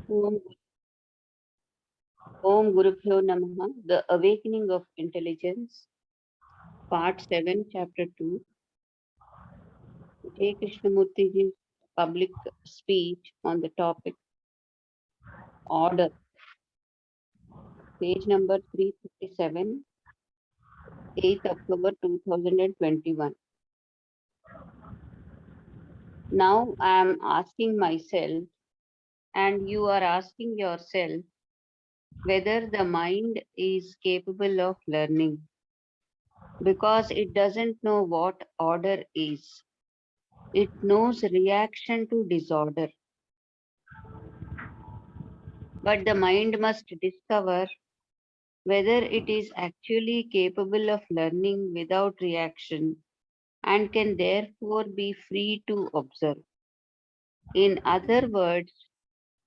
Om, Om Gurubhyo Namaha, The Awakening of Intelligence, Part 7, Chapter 2, J. Krishnamurti's public speech on the topic Order, page number 357, 8th October 2021. Now I am asking myself, and you are asking yourself, whether the mind is capable of learning, because it doesn't know what order is. It knows reaction to disorder. But the mind must discover whether it is actually capable of learning without reaction and can therefore be free to observe. In other words,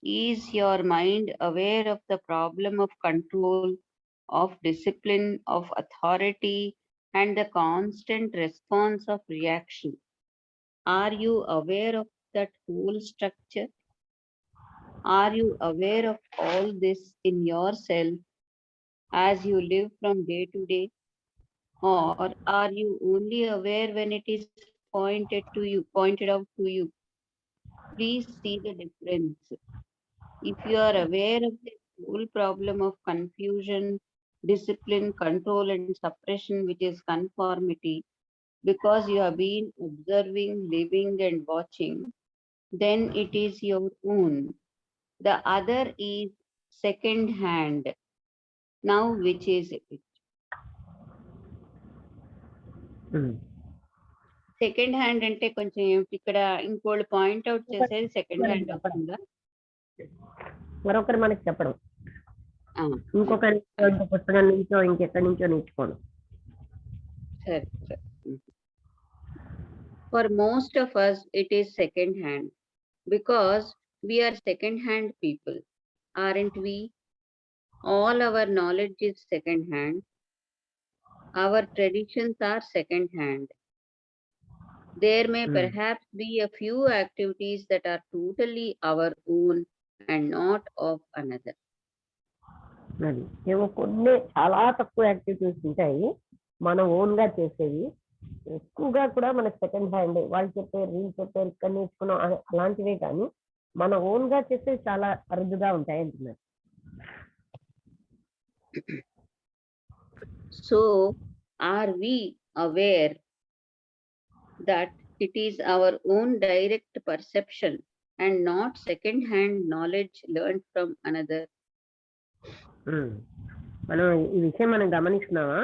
is your mind aware of the problem of control, of discipline, of authority, and the constant response of reaction? Are you aware of that whole structure? Are you aware of all this in yourself as you live from day to day? Or are you only aware when it is pointed out to you? Please see the difference. If you are aware of the whole problem of confusion, discipline, control, and suppression, which is conformity, because you have been observing, living, and watching, then it is your own. The other is second hand. Now, which is it? Second hand అంటే కొంచెం ఇక్కడ ఇంకోళ్ళు point out చేసేది second hand అవుతుందా? మరొకరు మనకి చెప్పడం, ఇంకొకరి పుస్తకం నుంచో ఇంకెక్కడి నుంచో నేర్చుకోవడం. సరే సరే. For most of us it is second hand because we are second hand people, aren't we? All our knowledge is second hand. Our traditions are second hand. There may perhaps be a few activities that are totally our own and not of another. అది ఏవో కొన్ని చాలా తక్కువ activities ఉంటాయి మనం own గా చేసేవి, ఎక్కువగా కూడా మన సెకండ్ హ్యాండ్, వాళ్ళు చెప్పారు వీళ్ళు చెప్పారు ఇక్కడ నేర్చుకున్నాం అలాంటివే, కానీ మన ఓన్ గా చేసేవి చాలా అరుదుగా ఉంటాయి అంటున్నారు. So are we aware that it is our own direct perception and not second hand knowledge learned from another? మనం ఈ విషయం మనం గమనిస్తున్నామా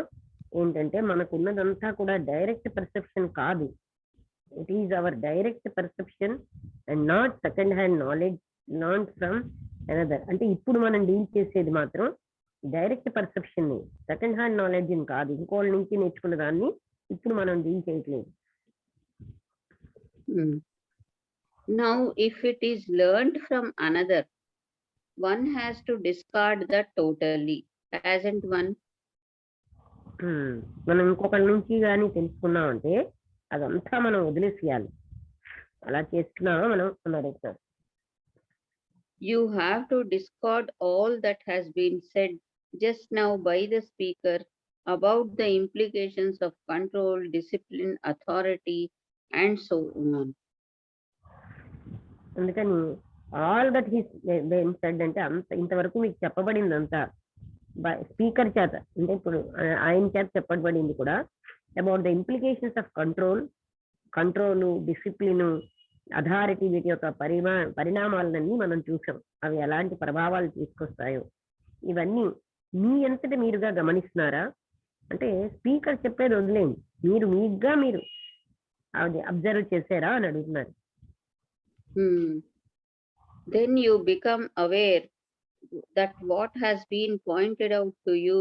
ఏంటంటే మనకున్నదంతా కూడా డైరెక్ట్ పర్సెప్షన్ కాదు. It is our direct perception and not second hand knowledge learn from another. అంటే ఇప్పుడు మనం డీల్ చేసేది మాత్రం డైరెక్ట్ పర్సెప్షన్ ని, సెకండ్ హ్యాండ్ నాలెడ్జ్ ని కాదు. ఇంకోళ్ళ నుంచి నేర్చుకున్న దాన్ని ఇప్పుడు మనం డీల్ చేయట్లేదు. Now if it is learned from another, one has to discard that totally, hasn't one? మనం ఇంకొకరి నుంచి కానీ తెలుసుకున్నామంటే అదంతా మనం వదిలేసేయాలి. అలా చేస్తున్నామా మనం అన్నారు sir. You have to discard all that has been said just now by the speaker about the implications of control, discipline, authority, and so on. అందుకని ఆల్ దట్ హీ సెడ్ అంటే అంత ఇంతవరకు మీకు చెప్పబడిందంతా స్పీకర్ చేత, అంటే ఇప్పుడు ఆయన చేత చెప్పబడింది కూడా about the implications of control, discipline, authority, వీటి యొక్క పరిణామాలన్నీ మనం చూసాం. అవి ఎలాంటి ప్రభావాలు తీసుకొస్తాయో ఇవన్నీ మీ అంతటి మీరుగా గమనిస్తున్నారా? అంటే స్పీకర్ చెప్పేది వదిలేండి, మీరు మీగా మీరు అది అబ్జర్వ్ చేశారా అని అడుగుతున్నారు. Then you become aware that what has been pointed out to you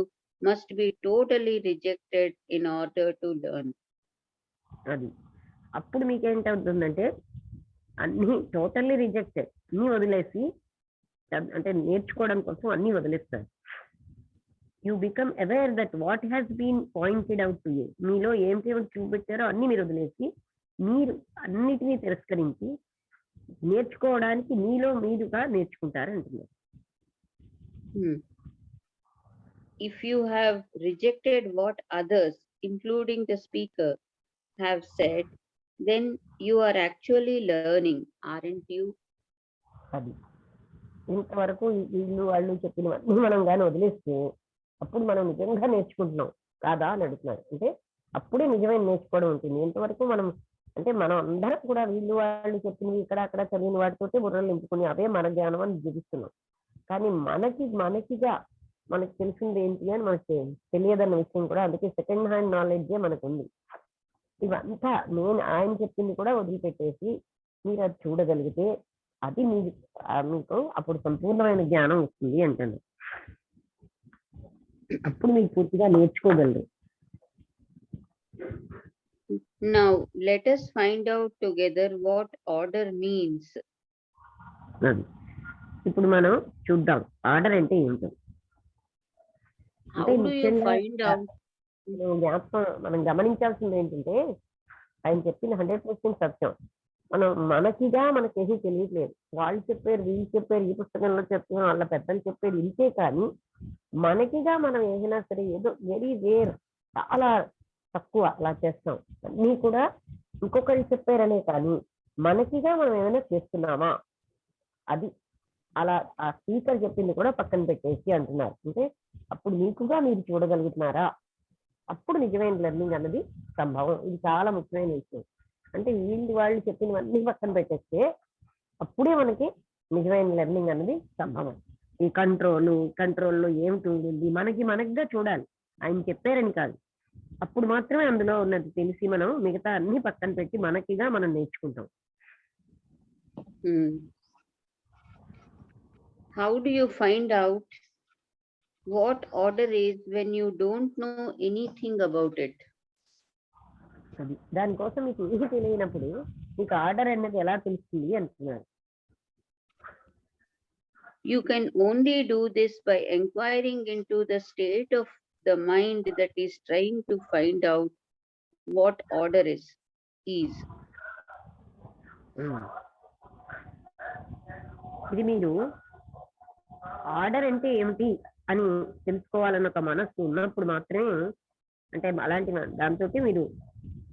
must be totally rejected in order to learn. అది అప్పుడు మీకేంటవుతుందంటే అన్ని టోటల్లీ రిజెక్టెడ్, అన్ని వదిలేసి అంటే నేర్చుకోవడం కోసం అన్ని వదిలేస్తారు. You become aware that what has been pointed out to you, మీలో ఏం చూపెట్టారో అన్ని మీరు వదిలేసి మీరు అన్నిటినీ తిరస్కరించి నేర్చుకోవడానికి మీలో మీరుగా నేర్చుకుంటారు అంటున్నారు. Hmm. If you have rejected what others, including the speaker, have said, then you are actually learning, aren't you? అది ఇంతవరకు వీళ్ళు వాళ్ళు చెప్పినవన్నీ మనం కానీ వదిలేస్తే అప్పుడు మనం నిజంగా నేర్చుకుంటున్నాం కాదా అని అడుగుతున్నారు. అంటే అప్పుడే నిజమైన నేర్చుకోవడం ఉంటుంది. ఇంతవరకు మనం అంటే మనం అందరం కూడా వీళ్ళు వాళ్ళు చెప్పినవి ఇక్కడ అక్కడ చదివిన వాటితోటి బుర్రలు నింపుకుని అవే మన జ్ఞానం అని జీవిస్తున్నాం. కానీ మనకిగా మనకి తెలిసింది ఏంటి అని మనకి తెలియదన్న విషయం కూడా, అందుకే సెకండ్ హ్యాండ్ నాలెడ్జే మనకు ఉంది. ఇవంతా నేను ఆయన చెప్పింది కూడా వదిలిపెట్టేసి మీరు అది చూడగలిగితే అది మీకు అప్పుడు సంపూర్ణమైన జ్ఞానం వస్తుంది అంటాను. అప్పుడు మీరు పూర్తిగా నేర్చుకోగలరు. Now, let us find out together what order means. అది ఇప్పుడు మనం చూద్దాం ఆర్డర్ అంటే ఏంటో. How do you find out? మనం గమనించాల్సింది ఏంటంటే ఆయన చెప్పిన 100% సత్యం. మనకిగా మనకేమీ తెలియట్లేదు. వాళ్ళు చెప్పారు, వీళ్ళు చెప్పారు, ఈ పుస్తకంలో చెప్పారు, వాళ్ళ పెద్దలు చెప్పారు, ఇంతే. కానీ మనకిగా మనం ఏదైనా సరే ఏదో వెరీ రేర్, చాలా తక్కువ అలా చేస్తాం. అన్నీ కూడా ఇంకొకరు చెప్పారనే కానీ మనకిగా మనం ఏమైనా చేస్తున్నామా, అది అలా ఆ స్పీకర్ చెప్పింది కూడా పక్కన పెట్టేసి అంటున్నారు. అంటే అప్పుడు మీకుగా మీరు చూడగలుగుతున్నారా, అప్పుడు నిజమైన లెర్నింగ్ అన్నది సంభవం. ఇది చాలా ముఖ్యమైన విషయం. అంటే వాళ్ళు చెప్పినవన్నీ పక్కన పెట్టేస్తే అప్పుడే మనకి నిజమైన లెర్నింగ్ అన్నది సంభవం. ఈ కంట్రోల్లో ఏమిటి ఉంటుంది మనకిగా చూడాలి, ఆయన చెప్పారని కాదు. అప్పుడు మాత్రమే అందులో ఉన్నది తెలిసి మనం మిగతా అన్ని పక్కన పెట్టి మనకిగా మనం నేర్చుకుంటాం. How do you find out what order is when you don't know anything about it? అది దానికోసం మీకు ఏది తెలియనప్పుడు మీకు ఆర్డర్ అనేది ఎలా తెలుస్తుంది అంటున్నారు. You can only do this by inquiring into the state of the mind that is trying to find out what order is. ఇది మీరు ఆర్డర్ అంటే ఏమిటి అని తెలుసుకోవాలన్న ఒక మనస్సు ఉన్నప్పుడు మాత్రమే, అంటే అలాంటి దాంతో మీరు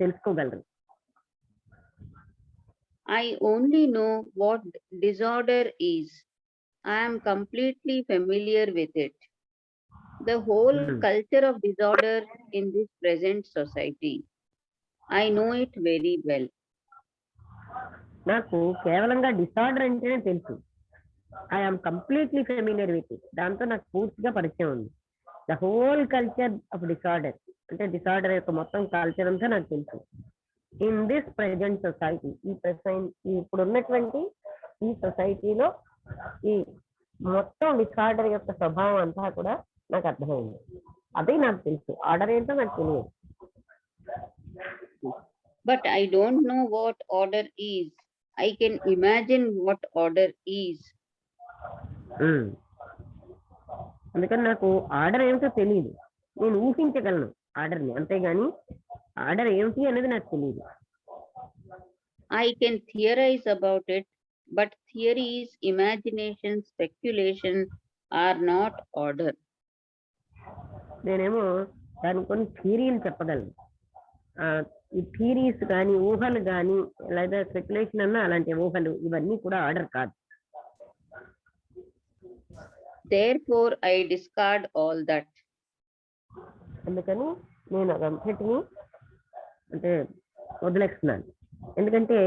తెలుసుకోగలరు. I only know what disorder is. I am completely familiar with it. The whole culture of disorder in this present society. I know it very well. నాకు కేవలంగా డిసార్డర్ అంటేనే తెలుసు. I am completely familiar with it. దాంతో నాకు పూర్తిగా పరిచయం ఉంది. The whole culture of disorder, అంటే disorder యొక్క మొత్తం కల్చర్ అంతా నాకు తెలుసు. ఇన్ దిస్ ప్రెజెంట్ సొసైటీ, ఇప్పుడు ఉన్నటువంటి ఈ సొసైటీలో ఈ మొత్తం డిసార్డర్ యొక్క స్వభావం అంతా కూడా నాకు అర్థమైంది. అదే నాకు తెలుసు. ఆర్డర్ ఏంటో నాకు తెలియదు. But I don't know what order is. I can imagine what order is. అందుకని నాకు ఆర్డర్ ఏమిటో తెలియదు. నేను ఊహించగలను ఆర్డర్ని, అంతేగాని ఆర్డర్ ఏమిటి అనేది నాకు తెలియదు. I can theorize about it, but theories, imagination, speculation are not order. నేనేమో దాని కొన్ని థియరీలు చెప్పగలను. ఈ థియరీస్ కానీ, ఊహలు కానీ, లేదా స్పెక్యులేషన్ అన్నా అలాంటి ఊహలు, ఇవన్నీ కూడా ఆర్డర్ కాదు. Therefore, I discard all that. అందుకని నేను అదంతటిని అంటే వదిలేస్తున్నాను. ఎందుకంటే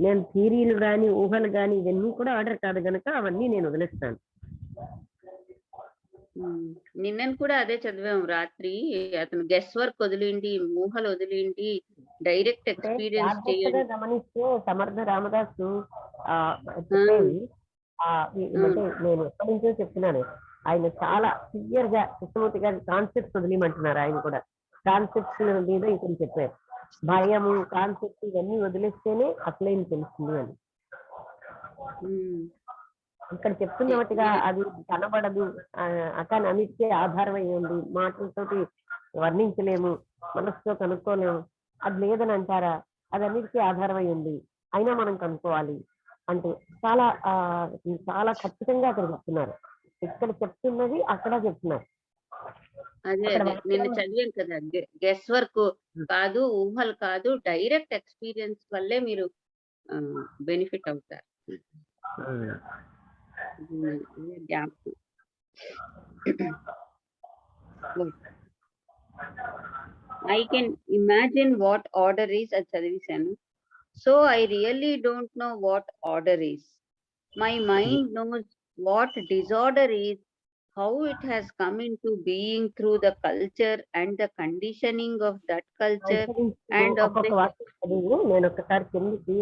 నేను థియరీలు కానీ, ఊహలు కానీ, ఇవన్నీ కూడా ఆర్డర్ కాదు కనుక అవన్నీ నేను వదిలేస్తాను. నిన్న కూడా అదే చదివాం రాత్రి. అతను గెస్ వర్క్ వదిలేండి, ఊహలు వదిలేండి, డైరెక్ట్ ఎక్స్పీరియన్స్ చేయండి. గమనిస్తే సమర్థ రామదాసు చెప్పేది అంటే నేను ఎప్పటి నుంచో చెప్తున్నాను. ఆయన చాలా క్లియర్ గా కృష్ణమూర్తి గారి కాన్సెప్ట్స్ వదిలేయమంటున్నారు. ఆయన కూడా కాన్సెప్ట్స్ మీద ఇక్కడ చెప్పారు. భయము, కాన్సెప్ట్ ఇవన్నీ వదిలేస్తేనే అసలైన తెలుస్తుంది అని ఇక్కడ చెప్తున్నట్టుగా. అది కనబడదు, కానీ అన్నిటికీ ఆధారమై ఉంది. మాటలతోటి వర్ణించలేము, మనసుతో కనుక్కోలేము, అది లేదని అంటారా? అది అన్నిటికీ ఆధారమై ఉంది. అయినా మనం కనుక్కోవాలి అంటే చాలా చాలా ఖచ్చితంగా అక్కడ చెప్తున్నారు. ఇక్కడ చెప్తున్నది అక్కడ చెప్తున్నారు. అదే అక్కడ అదే నిన్న వాక్యాలు చదివాను కదా, గెస్ వర్క్ కాదు, ఊహలు కాదు, డైరెక్ట్ ఎక్స్పీరియన్స్ వల్లే మీరు బెనిఫిట్ అవుతారు. జ్ఞాపకం. I can imagine what order is అది చదివేశాను. So I really don't know what order is. My mind knows what disorder is, how it has come into being through the culture and the conditioning of that culture and of ఒక్కొక్క the వాక్యం చదివి నేను ఒక్కసారి కిందికి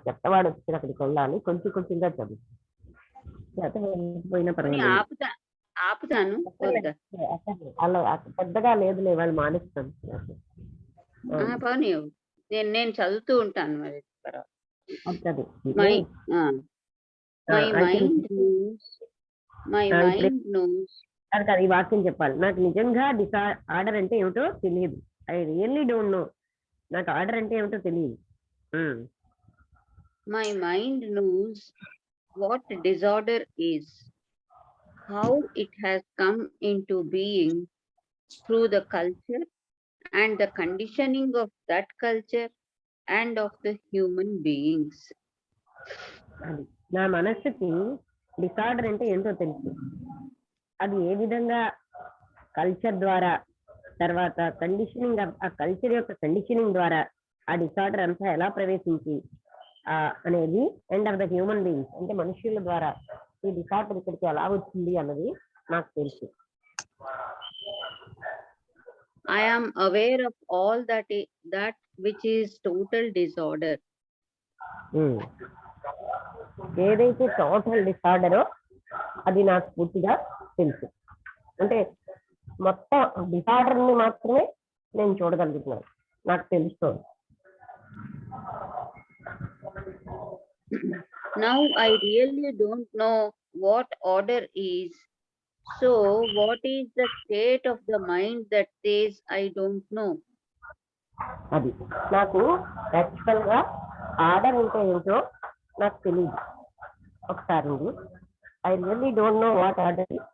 చెత్తవాడు వచ్చి అక్కడికి వెళ్ళాలి, కొంచెం కొంచెంగా చదువు చేత వెళ్ళిపోయినా పర్వాలేదు. ఆపుతాను వద్దా? అలా పెద్దగా లేదులే, వాళ్ళు మానేస్తాను. పవని నేను చదువుతూ ఉంటాను మరి తర్వాత. My My mind knows. కాదు ఈ వాక్యం చెప్పాలి. నాకు నిజంగా ఆర్డర్ అంటే ఏమిటో తెలియదు. I really don't no. నాకు ఆర్డర్ అంటే ఏమిటో తెలియదు. My mind knows what disorder is, how it has come into being through the culture and the conditioning of that culture and of the human beings. నా మనస్సుకి disorder అంటే ఏంటో తెలుసు. అది ఏ విధంగా కల్చర్ ద్వారా, తర్వాత కండిషనింగ్, ఆ కల్చర్ యొక్క కండిషనింగ్ ద్వారా ఆ డిసార్డర్ అంతా ఎలా ప్రవేశించి అనేది end of the human beings అంటే మనుషుల ద్వారా ఈ డిసార్డర్ ఇక్కడికి ఎలా వచ్చింది అన్నది నాకు తెలుసు. I am aware of all that which is total disorder. ఏదైతే టోటల్ డిసార్డరో అది నాకు పూర్తిగా తెలుసు. అంటే మొత్తం డిసార్డర్ ని మాత్రమే నేను చూడగలుగుతున్నాను, నాకు తెలుస్తుంది. Now I really don't know what order is. So what is the state of the mind that says I don't know? అది నాకు యాక్చువల్ గా ఆర్డర్ అంటే ఏంటో నాకు తెలియదు. ఒకసారి I really don't know what order is.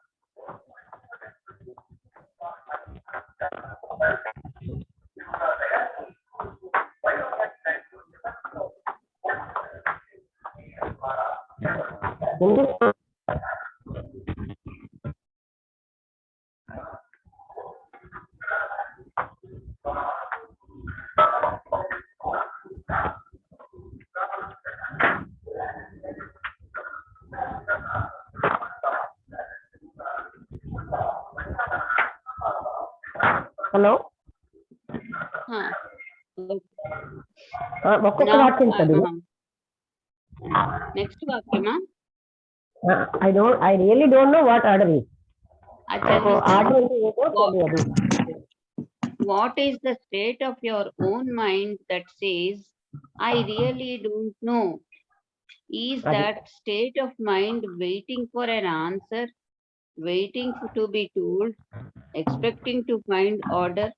Hello, ఒక్కొక్క వాక్యం చదువు. నెక్స్ట్ వాక్యమా? I really don't know what order is. Order అంటే ఏదో తెలియదు. What is the state of your own mind that says I really don't know? Is that state of mind waiting for an answer, waiting to be told, expecting to find order?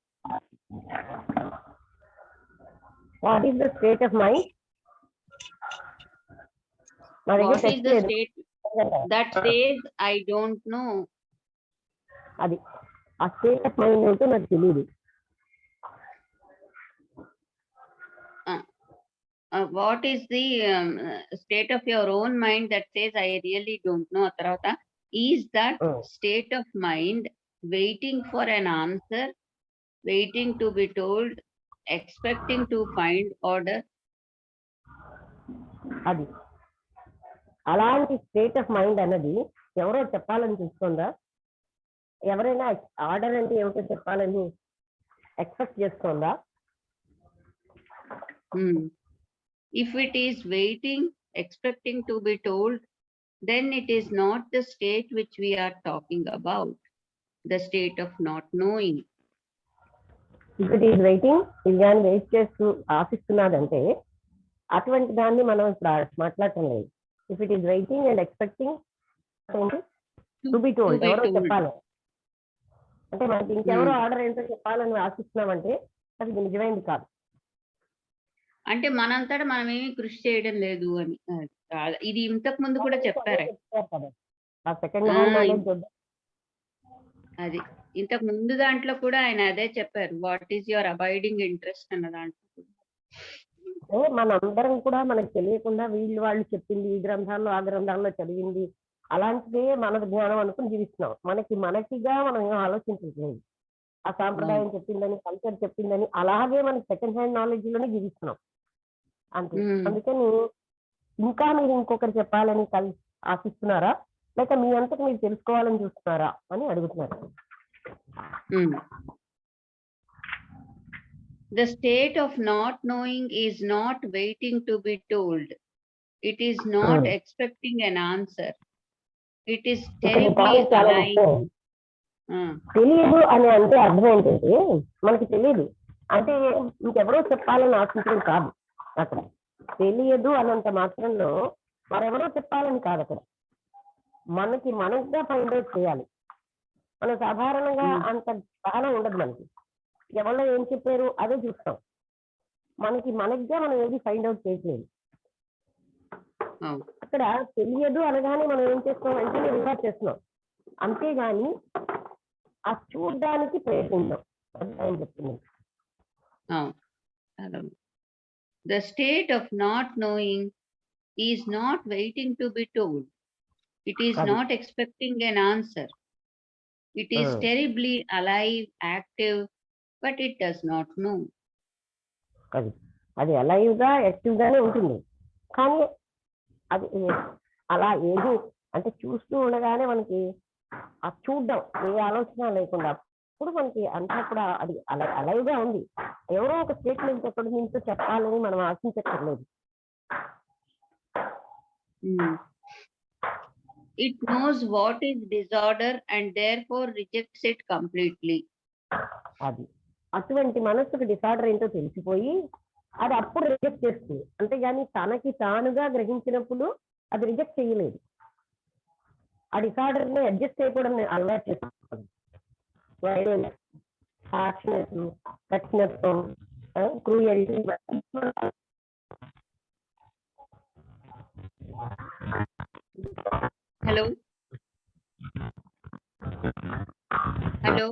What is the state of mind? What is the state that says I don't know? అది ఆ state of mind ఏంటో నాకు తెలియదు. What is the state of your own mind that says I really don't know? Tarvata, is that state of mind waiting for an answer, waiting to be told, expecting to find order? అది అలాంటి state of mind అన్నది ఎవరో చెప్పాలని చూస్తుందా? ఎవరైనా order అంటే ఏమిటో చెప్పాలని expect చేస్తుందా? If it is waiting, expecting to be told, then it is not the state which we are talking about, the state of not knowing. If it is waiting, ఇది కానీ వెయిట్ చేస్తూ ఆశిస్తున్నదంటే అటువంటి దాన్ని మనం ఇప్పుడు మాట్లాడటం లేదు. If it is waiting and expecting to be told, ఎవరో చెప్పాలి అంటే మనకి ఇంకెవరో ఆర్డర్ ఏంటో చెప్పాలని ఆశిస్తున్నామంటే అది నిజమైంది కాదు. అంటే మనంతట మనమేమి కృషి చేయడం లేదు అని. ఇది ఇంతకు ముందు కూడా చెప్పారు. చెప్తారు కదా ఆ సెకండ్ ఆ! హ్యాండ్ ఇన్ నాలెడ్జ్ అది. ఇంతకు ముందు దాంట్లో కూడా ఆయన అదే చెప్పారు. What is your abiding interest అన్న దాంట్లో కూడా. మనందరం కూడా మనకు తెలియకుండా వీళ్ళు వాళ్ళు చెప్పింది ఈ గ్రంథాల్లో ఆ గ్రంథాల్లో చదివింది అలాంటిదే మన జ్ఞానం అనుకుని జీవిస్తున్నాం. మనకిగా మనం ఏం ఆలోచించట్లేదు. ఆ సాంప్రదాయం చెప్పిందని కల్చర్ చెప్పిందని అలాగే మనకి సెకండ్ హ్యాండ్ నాలెడ్జ్ లోనే జీవిస్తున్నాం అంతే. హ్మ్. అందుకని ఇంకా మీరు ఇంకొకరు చెప్పాలని ఆశిస్తున్నారా లేక మీ అంతకు మీరు తెలుసుకోవాలని చూస్తున్నారా అని అడుగుతున్నారు. The state of not knowing is not waiting to be told. It is not expecting an answer. It is terribly alive. తెలియదు అని అంటే అర్థం ఏంటంటే మనకి తెలియదు అంటే ఇంకెవరో చెప్పాలని ఆశించడం కాదు. అక్కడ తెలియదు అన్నంత మాత్రంలో మరెవరో చెప్పాలని కాదు. అక్కడ మనకుగా ఫైండ్ అవుట్ చేయాలి. మనం సాధారణంగా అంత జ్ఞానం ఉండదు. మనకి ఎవరో ఏం చెప్పారు అదే చూస్తాం. మనకుగా మనం ఏది ఫైండ్ అవుట్ చేయట్లేదు. అక్కడ తెలియదు అనగానే మనం ఏం చేస్తాం వెంటనే రిఫర్ చేస్తున్నాం. అంతేగాని ఆ చూడడానికి ప్రయత్నిద్దాం అని చెప్తున్నాం. The state of not knowing is not waiting to be told. It is not expecting an answer. It is terribly alive, active, but it does not know. అది అలైవ్ గా యాక్టివ్ గానే ఉంటుంది. కానీ అది అలా ఏది అంటే చూస్తూ ఉండగానే మనకి ఆ చూడడం ఏ ఆలోచన లేకుండా అప్పుడు మనకి అంతా కూడా అది అలైవ్ గా ఉంది. ఎవరో ఒక స్టేట్మెంట్ ఎక్కడి నుంచో చెప్పాలని మనం ఆశించక్కర్లేదు. It knows what is disorder and therefore rejects it completely. అది అటువంటి మనసుకు డిసార్డర్ ఏంటో తెలిసిపోయి అది అప్పుడు రిజెక్ట్ చేస్తుంది. అంతేగాని తనకి తానుగా గ్రహించినప్పుడు అది రిజెక్ట్ చేయలేదు. ఆ డిసార్డర్ ని అడ్జస్ట్ అయిపోవడం అలవాటు చేస్తుంది. కఠినత్వం, క్రూయల్టీ. హలో హలో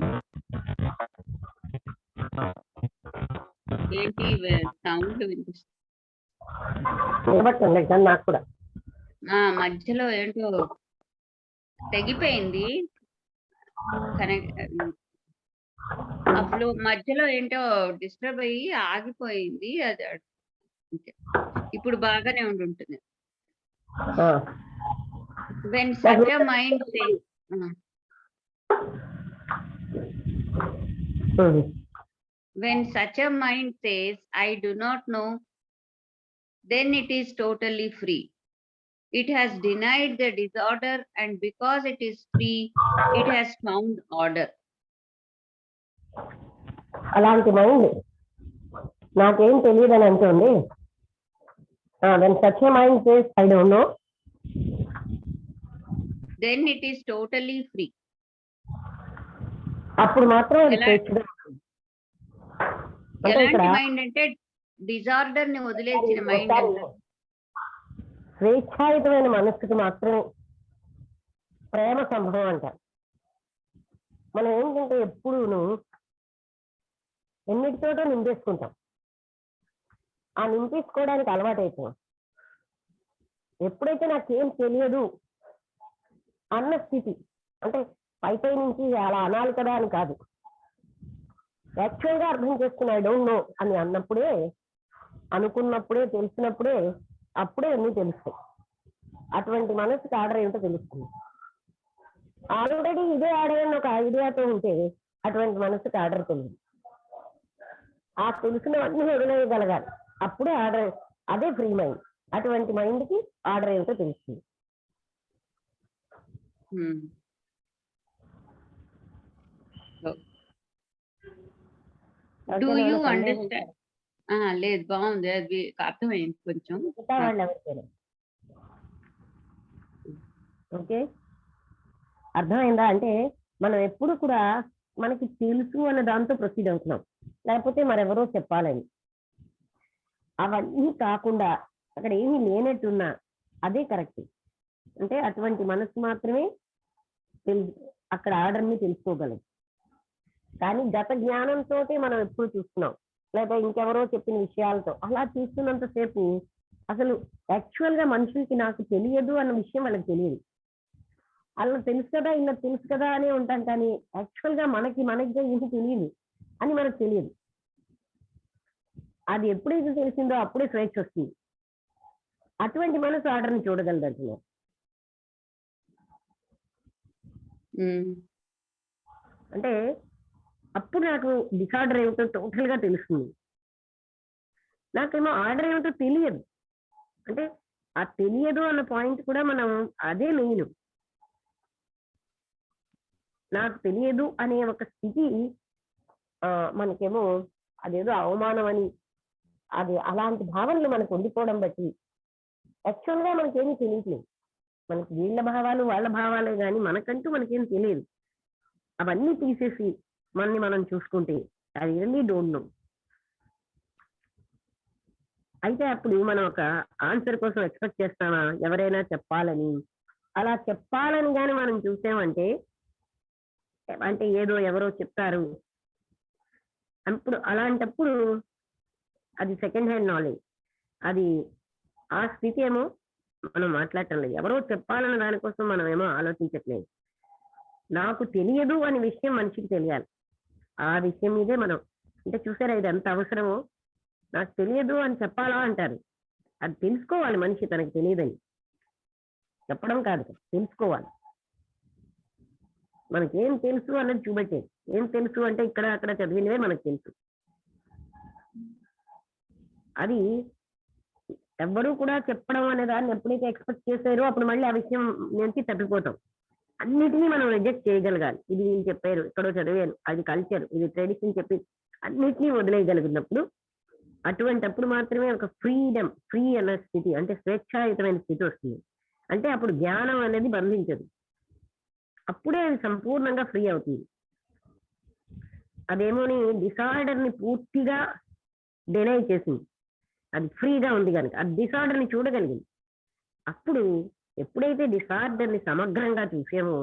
ఏంటి సౌండ్ వినిపిస్తుంది నాకు కూడా. మధ్యలో ఏంటో తెగిపోయింది అప్పుడు మధ్యలో ఏంటో డిస్టర్బ్ అయ్యి ఆగిపోయింది. అది ఇప్పుడు బాగానే ఉంటుంది. When such a mind says, when such a mind says, I do not know, then it is totally free. It has denied the disorder, and because it is free, it has found order. అలాంటి mind నాకేం తెలియదని అంటుంది. when such a mind says, I don't know, then it is totally free. అప్పుడు మాత్రం ఎలాంటి mind అంటే disorder ని వదిలేసిన మైండ్. స్వేచ్ఛాయుతమైన మనస్సుకి మాత్రమే ప్రేమ సంభవం అంటారు. మనం ఏంటంటే ఎప్పుడూ ఎన్నిటితోటో నింపేసుకుంటాం. ఆ నింపేసుకోవడానికి అలవాటు అయిపోయాం. ఎప్పుడైతే నాకేం తెలియదు అన్న స్థితి, అంటే పై నుంచి అలా అనాలి కదా అని కాదు, యాక్చువల్ గా అర్థం చేసుకుని ఐ డోంట్ నో అని అన్నప్పుడే, అనుకున్నప్పుడే, తెలిసినప్పుడే, అప్పుడే అన్నీ తెలుస్తాయి. అటువంటి మనసుకి ఆర్డర్ ఏమిటో తెలుస్తుంది. ఆల్రెడీ ఇదే ఆర్డర్ అని ఒక ఐడియాతో ఉంటే అటువంటి మనసుకి ఆర్డర్ తెలియదు. ఆ తెలిసినవన్నీ వదిలేయగలగాలి. అప్పుడే ఆర్డర్, అదే ఫ్రీ మైండ్. అటువంటి మైండ్ కి ఆర్డర్ ఏమిటో తెలుస్తుంది. Do you understand? లేదు, బాగుంది, అది అర్థమైంది కొంచెం. ఓకే, అర్థమైందా? అంటే మనం ఎప్పుడు కూడా మనకి తెలుసు అన్న దాంతో ప్రొసీడ్ అవుతున్నాం, లేకపోతే మరెవరో చెప్పాలని. అవన్నీ కాకుండా అక్కడ ఏమీ లేనట్టున్నా అదే కరెక్ట్. అంటే అటువంటి మనసు మాత్రమే అక్కడ ఆర్డర్ని తెలుసుకోగలదు. కానీ గత జ్ఞానంతో మనం ఎప్పుడు చూస్తున్నాం, లేదా ఇంకెవరో చెప్పిన విషయాలతో అలా చూస్తున్నంతసేపు అసలు యాక్చువల్ గా మనుషులకి నాకు తెలియదు అన్న విషయం వాళ్ళకి తెలియదు. అలా తెలుసు కదా, ఇలా తెలుసు కదా అనే ఉంటాం, కానీ యాక్చువల్ గా మనకిగా ఏమి తెలియదు అని మనకు తెలియదు. అది ఎప్పుడైతే తెలిసిందో అప్పుడే స్వేచ్ఛ వస్తుంది. అటువంటి మనసు ఆర్డర్ని చూడగలదు అంటున్నారు. అంటే అప్పుడు నాకు డిసార్డర్ ఏమిటో టోటల్ గా తెలుస్తుంది. నాకేమో ఆర్డర్ ఏమిటో తెలియదు. అంటే ఆ తెలియదు అన్న పాయింట్ కూడా మనం అదే మెయిన్. నాకు తెలియదు అనే ఒక స్థితి మనకేమో అదేదో అవమానం అని, అది అలాంటి భావనలు మనకు ఉండిపోవడం బట్టి యాక్చువల్ గా మనకేమీ తెలియట్లేదు. మనకి వీళ్ళ భావాలు వాళ్ళ భావాలే కానీ మనకంటూ మనకేం తెలియదు. అవన్నీ తీసేసి మనని మనం చూసుకుంటే అది రియల్లీ డోంట్ నో. అయితే అప్పుడు మనం ఒక ఆన్సర్ కోసం ఎక్స్పెక్ట్ చేస్తామా ఎవరైనా చెప్పాలని? అలా చెప్పాలని కానీ మనం చూసామంటే అంటే ఏదో ఎవరో చెప్తారు అప్పుడు, అలాంటప్పుడు అది సెకండ్ హ్యాండ్ నాలెడ్జ్. అది ఆ స్థితి ఏమో మనం మాట్లాడటం లేదు. ఎవరో చెప్పాలన్న దానికోసం మనం ఏమో ఆలోచించట్లేదు. నాకు తెలియదు అనే విషయం మనిషికి తెలియాలి. ఆ విషయం మీదే మనం అంటే చూసారా ఇది ఎంత అవసరమో. నాకు తెలియదు అని చెప్పాలా అంటారు. అది తెలుసుకోవాలి మనిషి, తనకు తెలియదని చెప్పడం కాదు, తెలుసుకోవాలి. మనకేం తెలుసు అన్నది చూపెట్టేది. ఏం తెలుసు అంటే ఇక్కడ అక్కడ చదివినవే మనకు తెలుసు. అది ఎవ్వరూ కూడా చెప్పడం అనే దాన్ని ఎప్పుడైతే ఎక్స్పెక్ట్ చేశారో అప్పుడు మళ్ళీ ఆ విషయం నుంచి తప్పిపోతాం. అన్నిటినీ మనం రిజెక్ట్ చేయగలగాలి. ఇది వీళ్ళు చెప్పారు, ఎక్కడో చదివాను, అది కల్చర్, ఇది ట్రెడిషన్ చెప్పి అన్నిటినీ వదిలేయగలిగినప్పుడు అటువంటప్పుడు మాత్రమే ఒక ఫ్రీడమ్, ఫ్రీ అన్న స్థితి, అంటే స్వేచ్ఛాయుతమైన స్థితి వస్తుంది. అంటే అప్పుడు జ్ఞానం అనేది బంధించదు. అప్పుడే అది సంపూర్ణంగా ఫ్రీ అవుతుంది. అదేమోని డిసార్డర్ ని పూర్తిగా డినై చేసింది. అది ఫ్రీగా ఉంది కనుక అది డిసార్డర్ ని చూడగలిగింది. అప్పుడు ఎప్పుడైతే డిసార్డర్ ని సమగ్రంగా చూసామో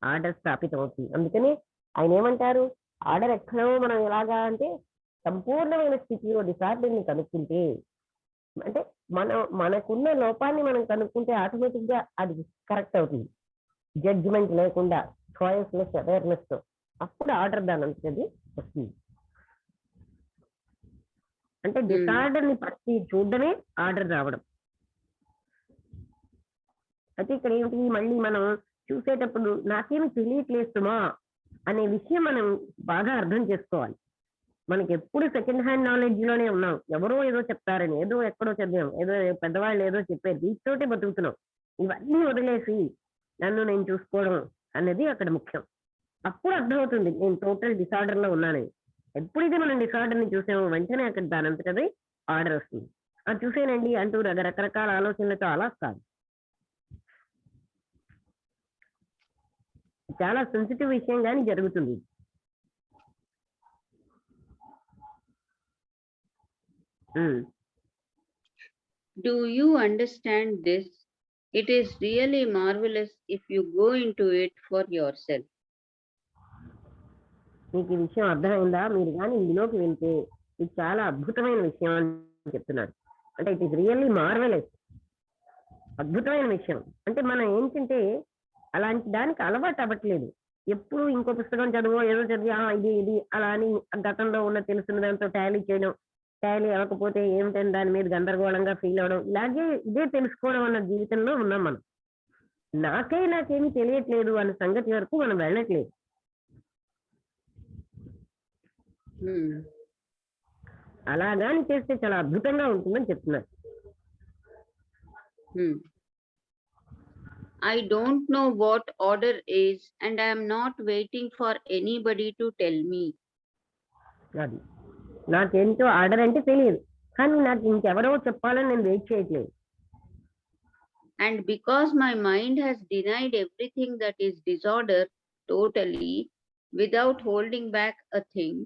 ఆర్డర్ స్థాపితం అవుతుంది. అందుకని ఆయన ఏమంటారు, ఆర్డర్ ఎక్కడో మనం ఎలాగా అంటే సంపూర్ణమైన స్థితిలో డిసార్డర్ ని కనుక్కుంటే, అంటే మనకున్న లోపాన్ని మనం కనుక్కుంటే ఆటోమేటిక్ గా అది కరెక్ట్ అవుతుంది. జడ్జిమెంట్ లేకుండా చాయిస్లెస్ అవేర్నెస్ తో అప్పుడు ఆర్డర్ దాని అంతది వస్తుంది. అంటే డిసార్డర్ ని పట్టి చూడడమే ఆర్డర్ రావడం. అయితే ఇక్కడ ఏమిటి, మళ్ళీ మనం చూసేటప్పుడు నాకేమి తెలియట్లేస్తుమా అనే విషయం మనం బాగా అర్థం చేసుకోవాలి. మనకి ఎప్పుడు సెకండ్ హ్యాండ్ నాలెడ్జ్ లోనే ఉన్నాం. ఎవరో ఏదో చెప్తారని, ఏదో ఎక్కడో చదివాం, ఏదో పెద్దవాళ్ళు ఏదో చెప్పారు, వీటితోటే బతుకుతున్నాం. ఇవన్నీ వదిలేసి నన్ను నేను చూసుకోవడం అనేది అక్కడ ముఖ్యం. అప్పుడు అర్థమవుతుంది నేను టోటల్ డిసార్డర్ లో ఉన్నానని. ఎప్పుడైతే మనం డిసార్డర్ ని చూసామో వెంటనే అక్కడ దానంతటది ఆర్డర్ వస్తుంది. అది చూసేనండి అంటూ రకరకాల ఆలోచనలతో అలా కాదు. చాలా సెన్సిటివ్ విషయం కానీ జరుగుతుంది. Do you understand this? It is really marvelous if you go into it for yourself. మీకు ఈ విషయం అర్థమైందా? మీరు కానీ ఇందులోకి వెళ్తే ఇది చాలా అద్భుతమైన విషయం అని చెప్తున్నారు. అంటే ఇట్ ఈస్ రియల్లీ మార్వెలస్, అద్భుతమైన విషయం. అంటే మనం ఏంటంటే అలాంటి దానికి అలవాటు అవ్వట్లేదు. ఎప్పుడు ఇంకో పుస్తకం చదువు, ఏదో చదివి ఇది ఇది అలా అని గతంలో ఉన్న తెలుసున్న దాంతో టాలీ చేయడం, టాలీ అవ్వకపోతే ఏమిటని దాని మీద గందరగోళంగా ఫీల్ అవడం, ఇలాగే ఇదే తెలుసుకోవడం అన్న జీవితంలో ఉన్నాం మనం. నాకేమీ తెలియట్లేదు అన్న సంగతి వరకు మనం వెళ్ళట్లేదు. అలాగాని చేస్తే చాలా అద్భుతంగా ఉంటుందని చెప్తున్నారు. I don't know what order is and I am not waiting for anybody to tell me. అది నాకేంటో ఆర్డర్ అంటే తెలియదు, కానీ నాకు ఇంకెవరో చెప్పాలని నేను వెయిట్ చేయట్లేదు. And because my mind has denied everything that is disorder totally, without holding back a thing,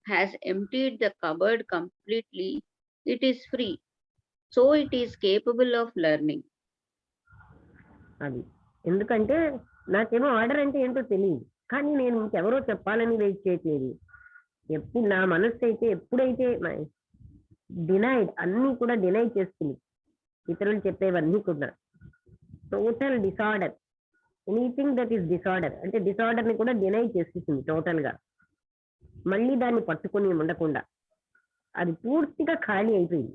has emptied the cupboard completely, it is free. So it is capable of learning. అది ఎందుకంటే నాకేమో order అంటే ఏంటో తెలియదు, కానీ నేను ఇంకెవరో చెప్పాలని వెయిట్ చేయట్లేదు. ఎప్పుడు నా మనస్సు అయితే ఎప్పుడైతే డినైడ్ అన్ని కూడా డినై చేస్తుంది, ఇతరులు చెప్పేవన్నీ కూడా total disorder, anything that is disorder అంటే డిసార్డర్ ని కూడా డినై చేసేసింది టోటల్ గా. మళ్ళీ దాన్ని పట్టుకొని ఉండకుండా అది పూర్తిగా ఖాళీ అయిపోయింది.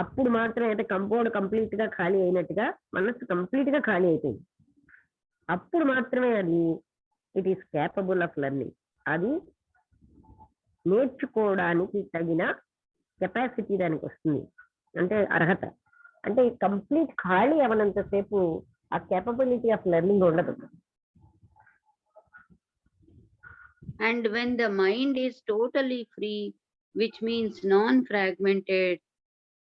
అప్పుడు మాత్రం అయితే కంపౌండ్ కంప్లీట్ గా ఖాళీ అయినట్టుగా మనస్సు కంప్లీట్ గా ఖాళీ అయిపోయింది. అప్పుడు మాత్రమే అది it is capable of learning. అది నేర్చుకోవడానికి తగిన కెపాసిటీ దానికి వస్తుంది, అంటే అర్హత. అంటే కంప్లీట్ ఖాళీ అవనంతసేపు ఆ కేపబిలిటీ ఆఫ్ లెర్నింగ్ ఉండదు. And when the mind is totally free, which means non-fragmented,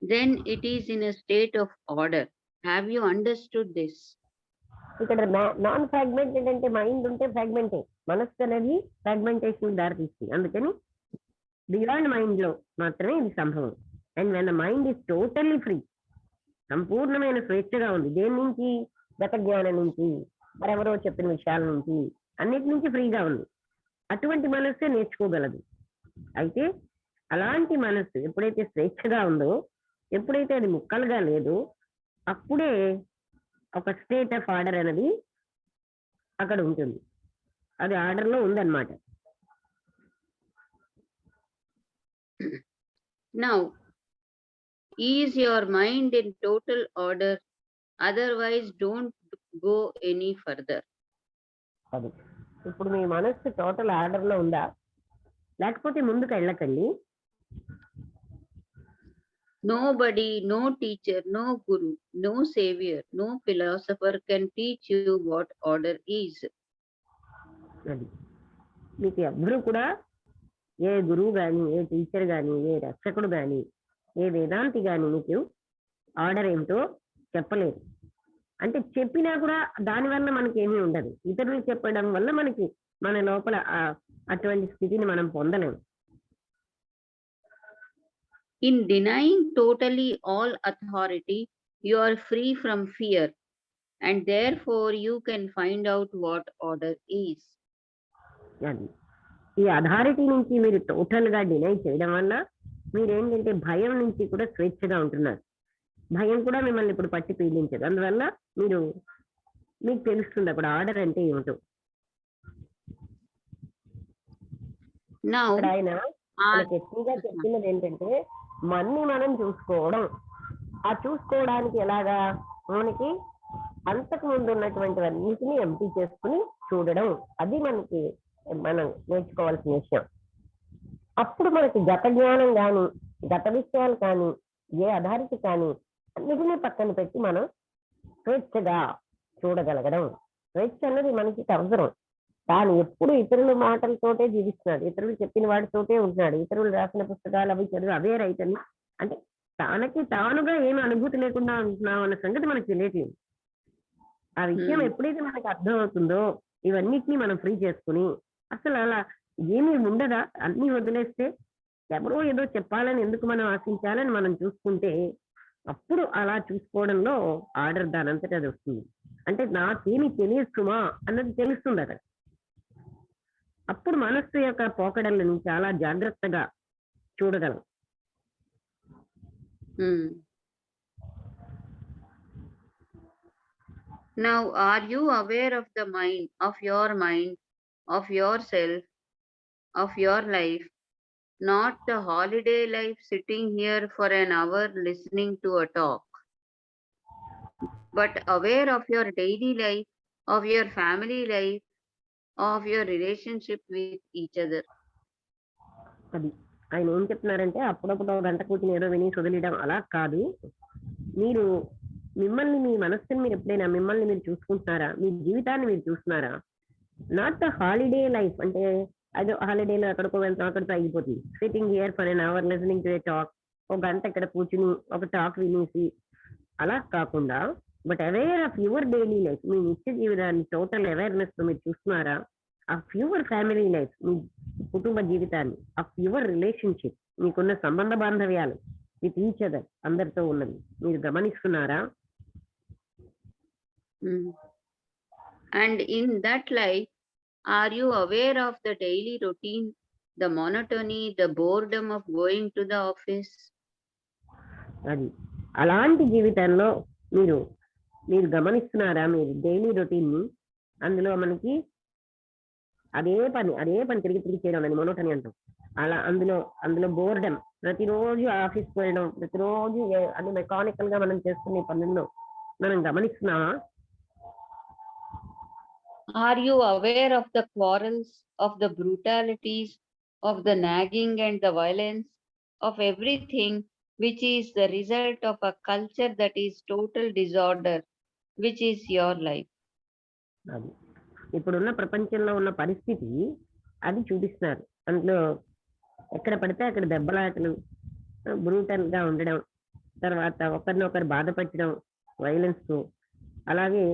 then it is in a state of order. Have you understood this? ఇక్కడ నాన్ ఫ్రాగ్మెంటెడ్ అంటే మైండ్ ఉంటే ఫ్రాగ్మెంటే, మనస్సు అనేది ఫ్రాగ్మెంటేషన్ దారితీస్తుంది. అందుకని బియాండ్ మైండ్ లో మాత్రమే ఇది సంభవం. And when the mind is totally free, సంపూర్ణమైన స్వేచ్ఛగా ఉంది. దేని నుంచి? గత జ్ఞానం నుంచి, మరెవరో చెప్పిన విషయాల నుంచి, అన్నిటి నుంచి ఫ్రీగా ఉంది. అటువంటి మనస్సే నేర్చుకోగలదు. అయితే అలాంటి మనస్సు ఎప్పుడైతే స్వేచ్ఛగా ఉందో, ఎప్పుడైతే అది ముక్కలుగా లేదు, అప్పుడే ఒక స్టేట్ ఆఫ్ ఆర్డర్ అనేది అక్కడ ఉంటుంది. అది ఆర్డర్ లో ఉందన్నమాట. Now, is your mind in total order? Otherwise, don't go any further. అది ఇప్పుడు మీ మనస్సు టోటల్ ఆర్డర్ లో ఉందా? లేకపోతే ముందుకు వెళ్ళకండి. Nobody, no teacher, no guru, no savior, no philosopher can teach you what order is. అది మీకు ఎవ్వరూ కూడా, ఏ గురువు గాని, ఏ టీచర్ గాని, ఏ రక్షకుడు గాని, ఏ వేదాంతి గాని మీకు ఆర్డర్ ఏమిటో చెప్పలేదు. అంటే చెప్పినా కూడా దాని వల్ల మనకి ఏమీ ఉండదు. ఇతరులు చెప్పడం వల్ల మనకి మన లోపల అటువంటి స్థితిని మనం పొందలేము. In denying totally all authority, you are free from fear, and therefore you can find out what order is. అది ఈ అథారిటీ నుంచి మీరు టోటల్ గా డినై చేయడం వల్ల మీరేంటంటే భయం నుంచి కూడా స్వేచ్ఛగా ఉంటున్నారు. భయం కూడా మిమ్మల్ని ఇప్పుడు పట్టి పీడించదు. అందువల్ల మీకు తెలుస్తుంది అప్పుడు ఆర్డర్ అంటే ఏమిటో. Now, ఆయన మనకి ఎక్కువగా చెప్తున్నది ఏంటంటే మన్ని మనం చూసుకోవడం. ఆ చూసుకోవడానికి ఎలాగా? మనకి అంతకు ముందు ఉన్నటువంటివన్నిటిని ఎంపిక చేసుకుని చూడడం, అది మనకి మనం నేర్చుకోవాల్సిన విషయం. అప్పుడు మనకి గత జ్ఞానం కానీ, గత విషయాలు కానీ, ఏ అథారిటీ కానీ అన్నిటినీ పక్కన పెట్టి మనం స్వేచ్ఛగా చూడగలగడం. స్వేచ్ఛ అన్నది మనకి అవసరం. తాను ఎప్పుడు ఇతరుల మాటలతోటే జీవిస్తున్నాడు, ఇతరులు చెప్పిన వాటితోటే ఉంటున్నాడు, ఇతరులు రాసిన పుస్తకాలు అవి చదివి అవే రైతని, అంటే తనకి తానుగా ఏమి అనుభూతి లేకుండా ఉంటున్నాం అన్న సంగతి మనకు తెలియట్లేదు. ఆ విషయం ఎప్పుడైతే మనకు అర్థం అవుతుందో ఇవన్నిటిని మనం ఫ్రీ చేసుకుని అసలు అలా ఏమీ ఉండదా, అన్ని వదిలేస్తే ఎవరో ఏదో చెప్పాలని ఎందుకు మనం ఆశించాలని మనం చూసుకుంటే అప్పుడు అలా చూసుకోవడంలో ఆర్డర్ దానంతటి అది వస్తుంది. అంటే నాకేమి తెలియస్తుమా అన్నది తెలుస్తుంది అక్కడ. అప్పుడు మనస్సు యొక్క పోకడలను చాలా జాగ్రత్తగా చూడగలం. Now, are you aware of the mind, of yourself, of your life, not the holiday life sitting here for an hour listening to a talk, but aware of your daily life, of your family life, of your relationship with each other? అది ఆయన ఏం చెప్తున్నారంటే అప్పుడప్పుడు గంట కూర్చుని ఏదో విని వదిలేయడం అలా కాదు. మీరు మిమ్మల్ని, మీ మనస్సుని మీరు ఎప్పుడైనా మిమ్మల్ని మీరు చూసుకుంటున్నారా? మీ జీవితాన్ని మీరు చూస్తున్నారా? నాట్ ద హాలిడే లైఫ్ అంటే అదో హాలిడేలో ఎక్కడికో వెళ్తాం, అక్కడితో అయిపోతుంది. Sitting here for an hour listening to a talk, ఒక గంట ఇక్కడ కూర్చుని ఒక టాక్ వినేసి అలా కాకుండా, but aware of your daily life, మీ నిత్య జీవితాన్ని టోటల్ అవేర్నెస్ తో మీరు చూస్తున్నారా? ఆఫ్ యువర్ ఫ్యామిలీ లైఫ్, మీ కుటుంబ జీవితాన్ని, ఆఫ్ యువర్ రిలేషన్షిప్, మీకున్న సంబంధ బాంధవ్యాలు, విత్ ఈచ్ అదర్, అందరితో ఉన్నది మీరు గమనిస్తున్నారా? And in that life, are you aware of the daily routine, the monotony, the boredom of going to the office? అది అలాంటి జీవితంలో మీరు మీరు గమనిస్తున్నారా మీరు డైలీ రొటీన్ ని? అందులో మనకి అదే పని తిరిగి చేయడం అని మొనోటనీ అంటాం. అలా అందులో బోర్డమ్, ప్రతిరోజు ఆఫీస్కి వెళ్ళడం, ప్రతిరోజు అది మెకానికల్ గా మనం చేసుకునే పనుల్లో మనం గమనిస్తున్నామా? Are you aware of the quarrels, of the brutalities, of the nagging and the violence, of everything which is the result of a culture that is total disorder, which is your life? అది ఇప్పుడున్న ప్రపంచంలో ఉన్న పరిస్థితి అది చూపిస్తున్నారు. అందులో ఎక్కడ పడితే అక్కడ దెబ్బలాటలు, బ్రూటల్ గా ఉండడం, తర్వాత ఒకరినొకరు బాధపెట్టడం, వైలెన్స్ తో, అలాగే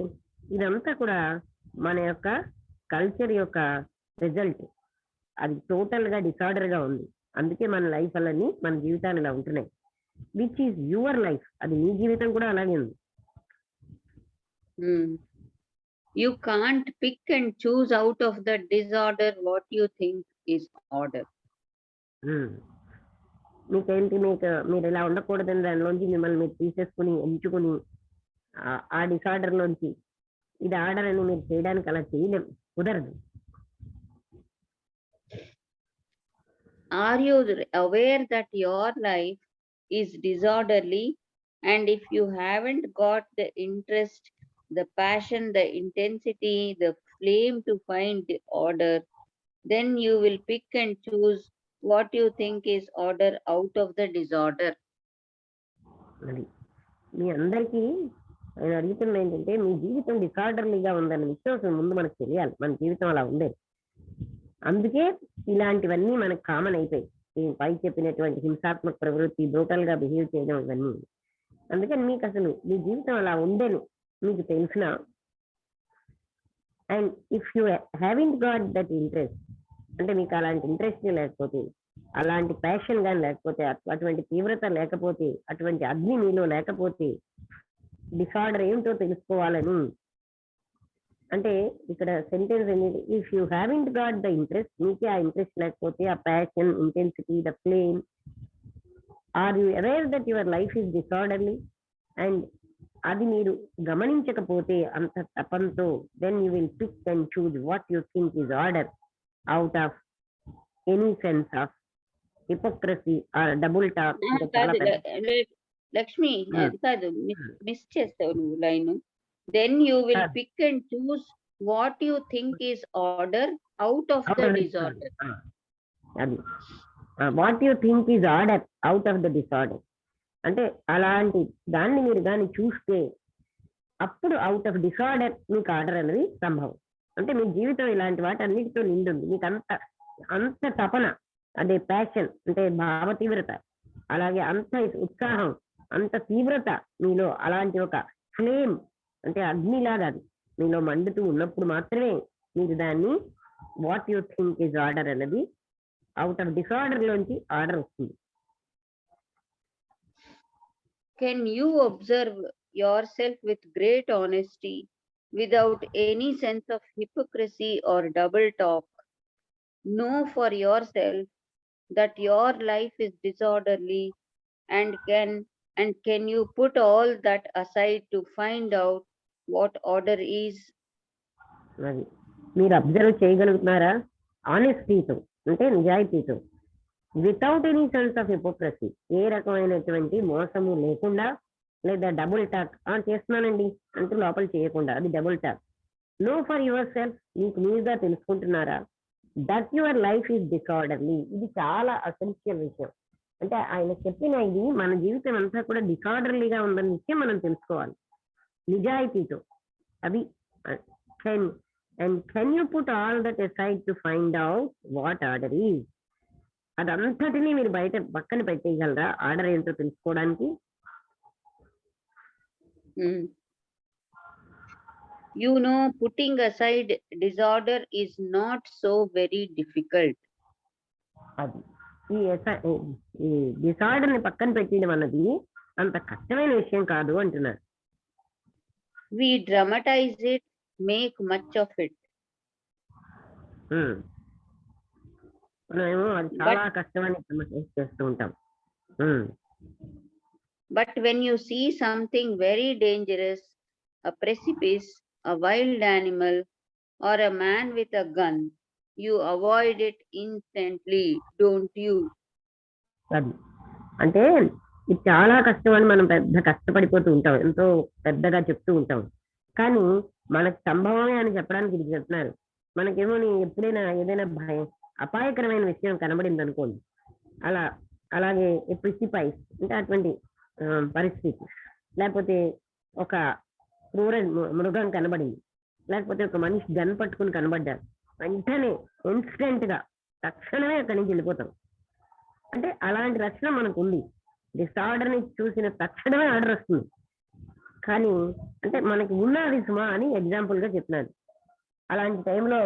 ఇదంతా కూడా మన యొక్క కల్చర్ యొక్క రిజల్ట్. అది టోటల్ గా డిసార్డర్ గా ఉంది. అందుకే మన లైఫ్ అన్నీ మన జీవితాలు ఇలా ఉంటున్నాయి. విచ్ ఈస్ యువర్ లైఫ్, అది నీ జీవితం కూడా అలాగే ఉంది. You can't pick and choose out of the disorder what you think is order. మీకేంటి, మీరు ఇలా ఉండకూడదని దానిలోంచి మిమ్మల్ని మీరు తీసేసుకుని ఎంచుకుని ఆ డిసార్డర్ లోంచి ఇది ఆర్డర్ అని మీరు చేయడానికి అలా చేయలేం, కుదరదు. Are you aware that your life is disorderly, and if you haven't got the interest, the passion, the intensity, the flame to find the order, then you will pick and choose what you think is order out of the disorder. అది మీ అందరికీ ఆయన అడుగుతున్న ఏంటంటే, మీ జీవితం డిసార్డర్లీగా ఉందన్న విషయం ముందు మనకు తెలియాలి. మన జీవితం అలా ఉండేది. అందుకే ఇలాంటివన్నీ మనకు కామన్ అయిపోయి, ఈ పై చెప్పినటువంటి హింసాత్మక ప్రవృత్తి, బ్రూటల్ గా బిహేవ్ చేయడం, ఇవన్నీ. అందుకని మీకు అసలు మీ జీవితం అలా ఉండేను మీకు తెలిసిన, and if you haven't got that interest, అంటే మీకు అలాంటి ఇంట్రెస్ట్ లేకపోతే, అలాంటి ప్యాషన్ కానీ లేకపోతే, అటువంటి తీవ్రత లేకపోతే, అటువంటి అగ్ని మీలో లేకపోతే, డిసార్డర్ ఏమిటో తెలుసుకోవాలని. అంటే ఇక్కడ సెంటెన్స్ ఏంటి, if you haven't got the interest, మీకే ఆ ఇంట్రెస్ట్ లేకపోతే, ఆ passion, intensity, the flame, are you aware that your life is disorderly, and అది మీరు గమనించకపోతే అంత తపంతో, then you will pick and choose what you think is order out of any sense of hypocrisy or double talk. Lakshmi, అది కాదు, miss చేస్తావు నువ్వు line. Then you will pick and choose what you think is order out of the disorder. అది what you think is order out of the disorder అంటే అలాంటి దాన్ని మీరు కానీ చూస్తే అప్పుడు అవుట్ ఆఫ్ డిసార్డర్ మీకు ఆర్డర్ అనేది సంభవం. అంటే మీ జీవితం ఇలాంటి వాటి అన్నిటితో నిండుంది. మీకు అంత తపన, అదే ప్యాషన్, అంటే భావ తీవ్రత, అలాగే అంత ఉత్సాహం, అంత తీవ్రత మీలో, అలాంటి ఒక ఫ్లేమ్, అంటే అగ్నిలాగా అది మీలో మండుతూ ఉన్నప్పుడు మాత్రమే మీరు దాన్ని what you think is order అనేది అవుట్ ఆఫ్ డిసార్డర్ లోంచి ఆర్డర్ వస్తుంది. Can you observe yourself with great honesty, without any sense of hypocrisy or double talk? Know for yourself that your life is disorderly, and can you put all that aside to find out what order is? అది మీరు observe చేయగలుగుతున్నారా? ఆనెస్టీతో, అంటే నిజాయితీతో, without any sense of hypocrisy, ఏ రకమైనటువంటి మోసము లేకుండా, లేదా డబుల్ టాక్ చేస్తున్నానండి అంటే లోపల చేయకుండా, అది double talk. Know for yourself, మీకు మీరుగా తెలుసుకుంటున్నారా that your life is disorderly. ఇది చాలా అసెన్షియల్ విషయం. అంటే ఆయన చెప్పిన ఇది మన జీవితం అంతా కూడా డిసార్డర్లీగా ఉందన్న విషయం మనం తెలుసుకోవాలి నిజాయితీతో. అది can you put all that aside to find out what order is. అదంతటినీ మీరు బయట పక్కన పెట్టేయగలరా ఆర్డర్ ఏంటో తెలుసుకోవడానికి? You know, putting aside disorder is not so very difficult. అది ఈ డిసార్డర్ ని పక్కన పెట్టడం అన్నది అంత కష్టమైన విషయం కాదు అంటున్నారు. We dramatize it, make much of it. మనమేమో అది చాలా కష్టమని చేస్తూ ఉంటాం. But when you see something very dangerous, a precipice, a wild animal, or a man with a gun, you avoid it instantly, don't you? అది అంటే ఇది చాలా కష్టం అని మనం పెద్ద కష్టపడిపోతూ ఉంటాం, ఎంతో పెద్దగా చెప్తూ ఉంటాం. కానీ మనకు సంభవమే అని చెప్పడానికి ఇది చెప్తున్నారు. మనకేమో ఎప్పుడైనా ఏదైనా భయం అపాయకరమైన విషయం కనబడింది అనుకోండి, అలాగే ప్రిసిపైస్ అంటే అటువంటి పరిస్థితి, లేకపోతే ఒక క్రూర మృగం కనబడింది, లేకపోతే ఒక మనిషి గన్ పట్టుకుని కనబడ్డారు, వెంటనే ఇన్స్టెంట్ గా తక్షణమే అక్కడి నుంచి వెళ్ళిపోతాం. అంటే అలాంటి లక్షణం మనకు ఉంది. డిసార్డర్ ని చూసిన తక్షణమే ఆర్డర్ వస్తుంది. కానీ అంటే మనకి ఉన్నది సుమా అని ఎగ్జాంపుల్ గా చెప్తున్నాడు. అలాంటి టైంలో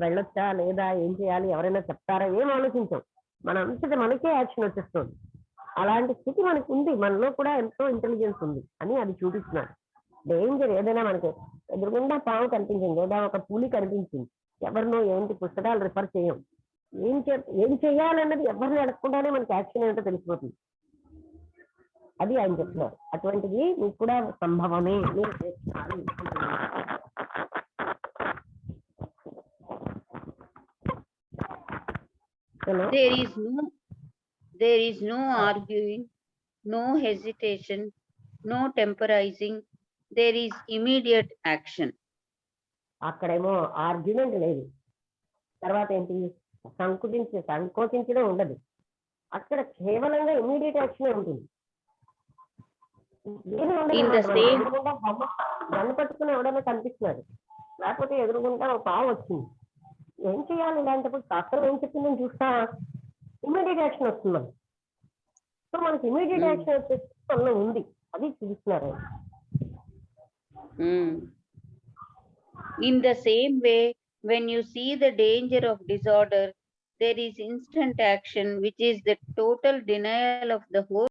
వెళ్ళొచ్చా లేదా, ఏం చేయాలి, ఎవరైనా చెప్తారా, ఏం ఆలోచించాం, మన అంతటా మనకే యాక్షన్ వచ్చేస్తుంది. అలాంటి స్థితి మనకు ఉంది, మనలో కూడా ఎంతో ఇంటెలిజెన్స్ ఉంది అని అది చూపిస్తున్నాడు. డేంజర్ ఏదైనా మనకి ఎదురుగుండా పాము కనిపించింది లేదా ఒక పులి కనిపించింది, ఎవరినో ఏంటి పుస్తకాలు రిఫర్ చేయం, ఏం చేయాలన్నది ఎవరిని అడగకుండానే మనకి యాక్షన్ ఏంటో తెలిసిపోతుంది. అది ఆయన చెప్తున్నారు. అటువంటిది మీకు కూడా సంభవమే. There is no arguing, no hesitation, no temporizing. There is immediate action. అక్కడేమో ఆర్గ్యుమెంట్ లేదు, తర్వాత ఏంటి సంకోచించడం ఉండదు. అక్కడ కేవలంగా ఇమీడియట్ యాక్షన్ ఉంటుంది. గన్ను పట్టుకుని ఎవడైనా కనిపిస్తున్నాడు, లేకపోతే ఎదురుగుంటా ఒక పావు వచ్చింది, ఏం చేయాలి ఇలాంటప్పుడు శాస్త్రం ఏం చెప్పిందని చూస్తా ఇమీడియట్ యాక్షన్ వస్తుంది. సో మనకి ఇమీడియట్ యాక్షన్ వచ్చేసి ఉంది, అది చూపిస్తున్నారు. In the same way, when you see the danger of disorder, there is instant action, which is the total denial of the whole